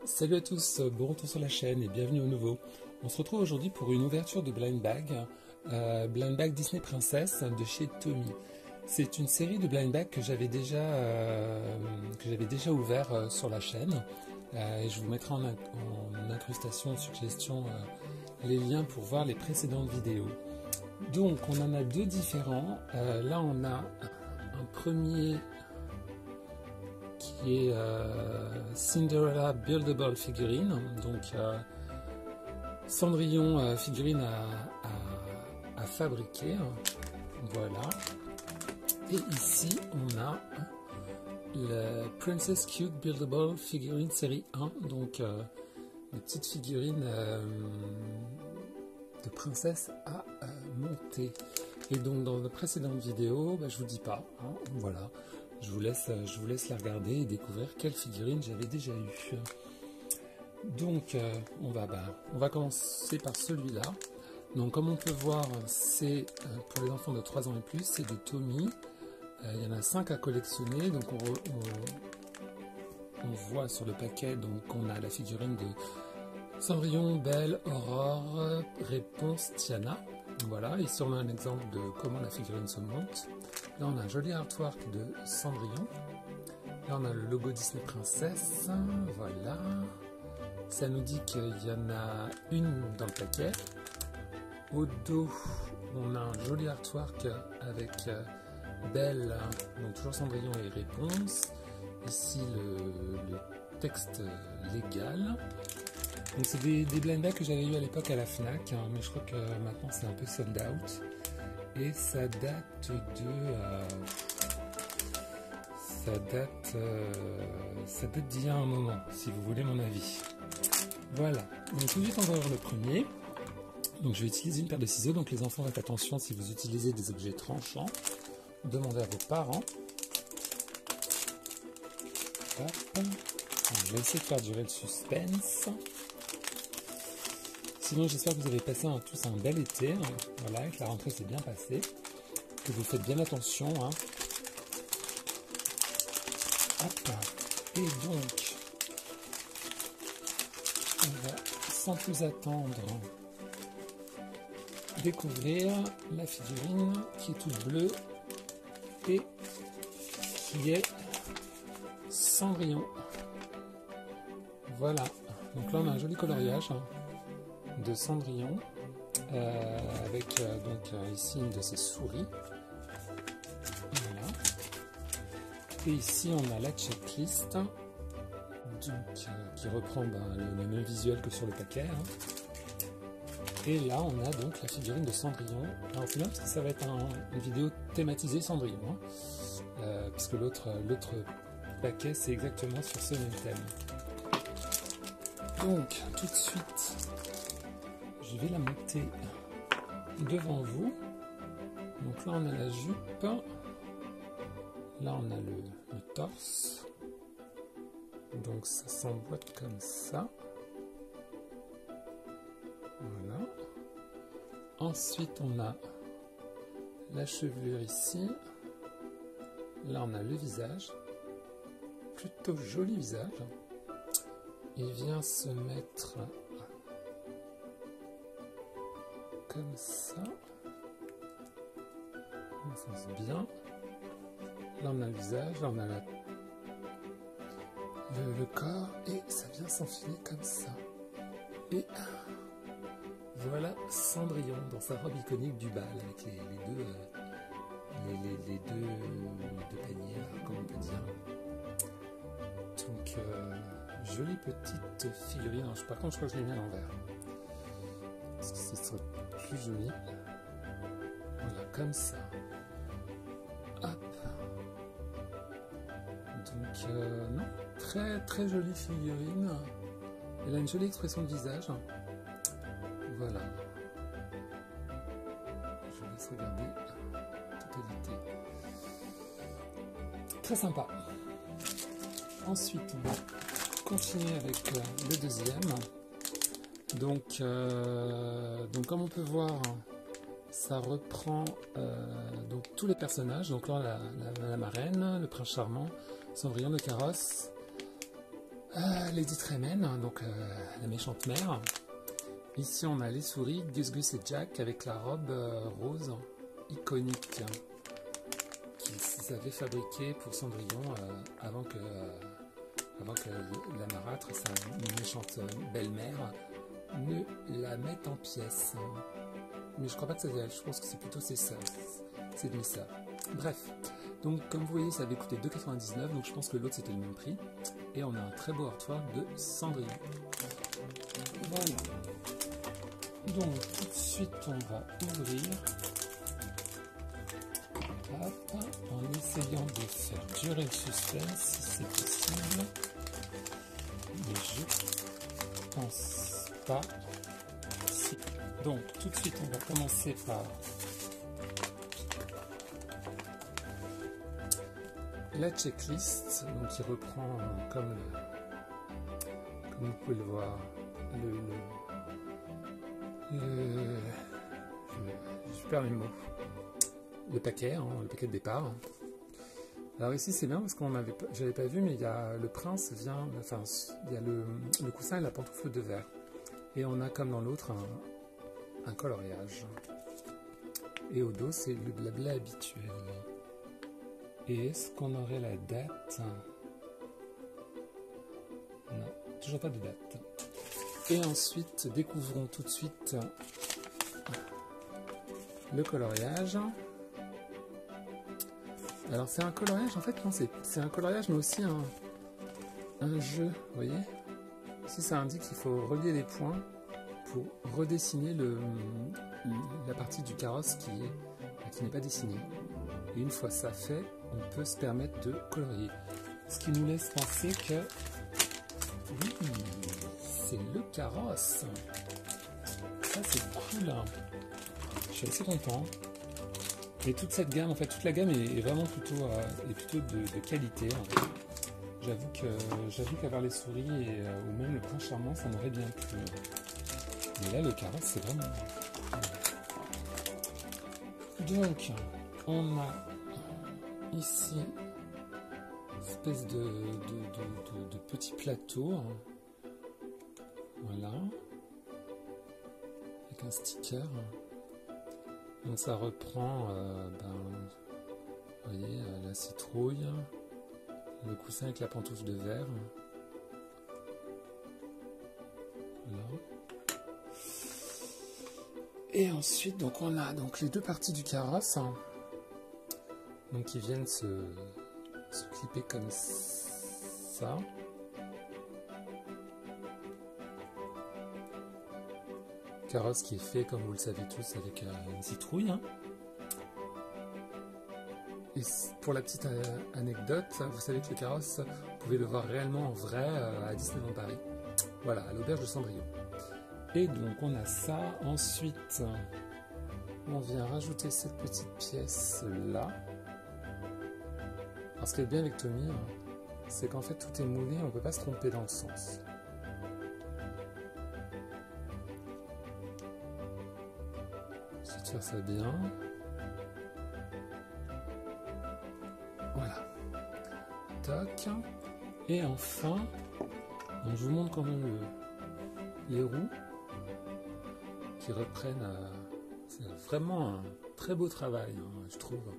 Salut à tous, bon retour sur la chaîne et bienvenue au nouveau. On se retrouve aujourd'hui pour une ouverture de Blind Bag Disney Princess de chez Tommy. C'est une série de Blind Bag que j'avais déjà ouvert sur la chaîne. Et je vous mettrai en incrustation, suggestion, les liens pour voir les précédentes vidéos. Donc on en a deux différents. Là on a un premier qui est Cinderella Buildable Figurine, donc Cendrillon figurine à fabriquer, voilà. Et ici on a le Princess Cute Buildable Figurine série 1, donc une petite figurine de princesse à monter. Et donc dans la précédente vidéo, je vous dis pas, hein, voilà. Je vous laisse la regarder et découvrir quelle figurine j'avais déjà eu. Donc on va commencer par celui-là. Donc comme on peut voir, c'est pour les enfants de 3 ans et plus, c'est de Tommy. Il y en a 5 à collectionner. Donc on voit sur le paquet qu'on a la figurine de Cendrillon, Belle, Aurore, Réponse, Tiana. Voilà, ici on a un exemple de comment la figurine se monte. Là on a un joli artwork de Cendrillon. Là on a le logo Disney Princess. Voilà. Ça nous dit qu'il y en a une dans le paquet. Au dos, on a un joli artwork avec Belle, donc toujours Cendrillon et Réponse. Ici le texte légal. Donc c'est des blind bags que j'avais eu à l'époque à la FNAC, hein, mais je crois que maintenant c'est un peu sold out. Et ça date d'il y a un moment, si vous voulez mon avis. Voilà, donc tout de suite on va voir le premier. Donc je vais utiliser une paire de ciseaux, donc les enfants faites attention si vous utilisez des objets tranchants. Demandez à vos parents. Hop. Je vais essayer de faire durer le suspense. Sinon, j'espère que vous avez passé tous un bel été, hein. Voilà, que la rentrée s'est bien passée, que vous faites bien attention, hein. Hop. Et donc, on va sans plus attendre découvrir la figurine qui est toute bleue et qui est Cendrillon. Voilà. Donc là, on a un joli coloriage, hein, de Cendrillon avec ici une de ses souris, voilà. Et ici on a la checklist qui reprend le même visuel que sur le paquet, hein. Et là on a donc la figurine de Cendrillon. Alors c'est bien parce que ça va être une vidéo thématisée Cendrillon, hein, puisque l'autre paquet c'est exactement sur ce même thème. Donc tout de suite je vais la monter devant vous. Donc là on a la jupe, là on a le torse, donc ça s'emboîte comme ça, voilà. Ensuite on a la chevelure ici, là on a le visage, plutôt joli visage, il vient se mettre comme ça, on fonce bien. Là on a le visage, là on a le corps et ça vient s'enfiler comme ça. Et voilà Cendrillon dans sa robe iconique du bal avec les deux paniers, comme on peut dire. Donc jolie petite figurine. Alors, par contre je crois que je l'ai mis à l'envers parce que ce serait plus joli. Voilà, comme ça. Hop. Donc non, très très jolie figurine. Elle a une jolie expression de visage. Voilà. Je vous laisse regarder totalité. Très sympa. Ensuite, on va continuer avec le deuxième. Donc comme on peut voir, ça reprend donc tous les personnages. Donc là, la marraine, le prince charmant, Cendrillon, le carrosse, Lady Tremaine, donc la méchante mère. Ici on a les souris, Gus Gus et Jack avec la robe rose iconique qu'ils avaient fabriquée pour Cendrillon avant que la marâtre, sa méchante belle-mère, ne la mette en pièces. Mais je crois pas que c'est elle, je pense que c'est plutôt ses sœurs, ses demi-sœurs. Bref, donc comme vous voyez ça avait coûté 2,99 €, donc je pense que l'autre c'était le même prix. Et on a un très beau artwork de Cendrillon. Voilà. Donc tout de suite on va ouvrir. Hop, en essayant de faire durer le suspense si c'est possible. Mais je pense pas. Si. Donc tout de suite on va commencer par la checklist, donc qui reprend comme vous pouvez le voir je perds mes mots, le paquet de départ. Alors ici c'est bien parce j'avais pas vu, mais il y a le prince vient, enfin il y a le coussin et la pantoufle de verre, et on a comme dans l'autre un coloriage, et au dos c'est le blabla habituel. Et est-ce qu'on aurait la date? Non, toujours pas de date. Et ensuite, découvrons tout de suite le coloriage. Alors c'est un coloriage, en fait, non, c'est un coloriage, mais aussi un jeu, vous voyez? Ici, ça indique qu'il faut relier les points pour redessiner la partie du carrosse qui n'est pas dessinée. Et une fois ça fait, on peut se permettre de colorier. Ce qui nous laisse penser que oui, c'est le carrosse. Ça c'est cool. Je suis assez content. Et toute cette gamme, en fait, toute la gamme est vraiment plutôt de qualité. J'avoue qu'avoir les souris ou même le prince charmant, ça m'aurait bien plu. Mais là, le carrosse, c'est vraiment... Donc, on a ici une espèce de petit plateau. Voilà. Avec un sticker. Donc ça reprend, vous voyez, la citrouille, le coussin avec la pantoufle de verre. Voilà. Et ensuite, donc on a donc les deux parties du carrosse, donc qui viennent se clipper comme ça. Carrosse qui est fait, comme vous le savez tous, avec une citrouille. Et pour la petite anecdote, vous savez que le carrosse, vous pouvez le voir réellement en vrai à Disneyland Paris. Voilà, à l'auberge de Cendrillon. Et donc on a ça. Ensuite, on vient rajouter cette petite pièce là. Alors ce qui est bien avec Tommy, c'est qu'en fait tout est moulé, on ne peut pas se tromper dans le sens. Ensuite faire ça bien. Voilà. Toc. Et enfin, donc je vous montre quand même les roues qui reprennent. C'est vraiment un très beau travail, je trouve.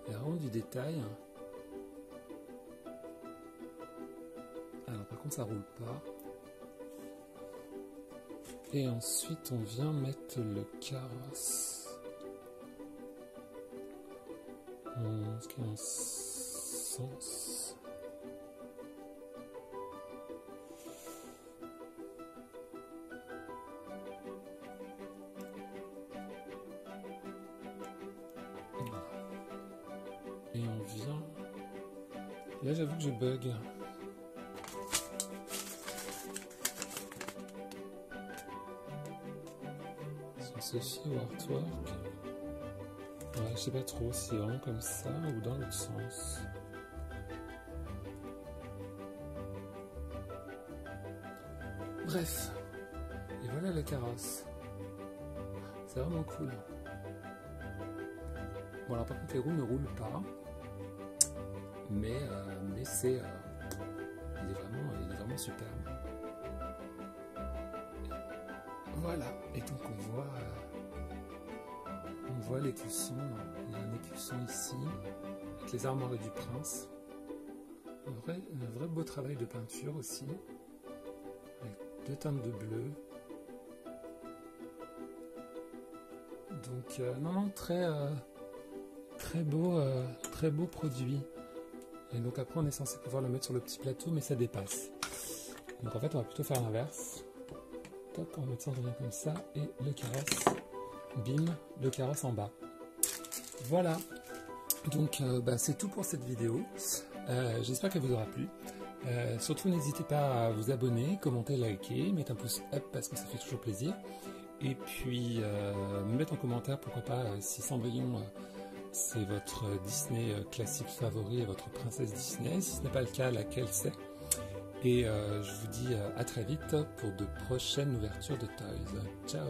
Il y a vraiment du détail. Alors par contre ça roule pas. Et ensuite on vient mettre le carrosse. Ce qui a un sens. Et on vient. Là j'avoue que je bug. Sophie ou artwork. Ouais, je sais pas trop si c'est vraiment comme ça ou dans l'autre sens. Bref. Et voilà le carrosse. C'est vraiment cool. Bon alors par contre les roues ne roulent pas. Mais c'est... il est vraiment vraiment superbe. Voilà, et donc on voit l'écusson, il y a un écusson ici, avec les armoiries du prince. Un vrai beau travail de peinture aussi, avec 2 teintes de bleu. Donc non, très beau produit. Et donc après on est censé pouvoir le mettre sur le petit plateau, mais ça dépasse. Donc en fait on va plutôt faire l'inverse. Toc, on va mettre Cendrillon comme ça, et le carrosse, bim, le carrosse en bas. Voilà, donc c'est tout pour cette vidéo. J'espère qu'elle vous aura plu. Surtout n'hésitez pas à vous abonner, commenter, liker, mettre un pouce up parce que ça fait toujours plaisir. Et puis me mettre en commentaire pourquoi pas si Cendrillon c'est votre Disney classique favori et votre princesse Disney. Si ce n'est pas le cas, laquelle c'est. Et je vous dis à très vite pour de prochaines ouvertures de Toys. Ciao!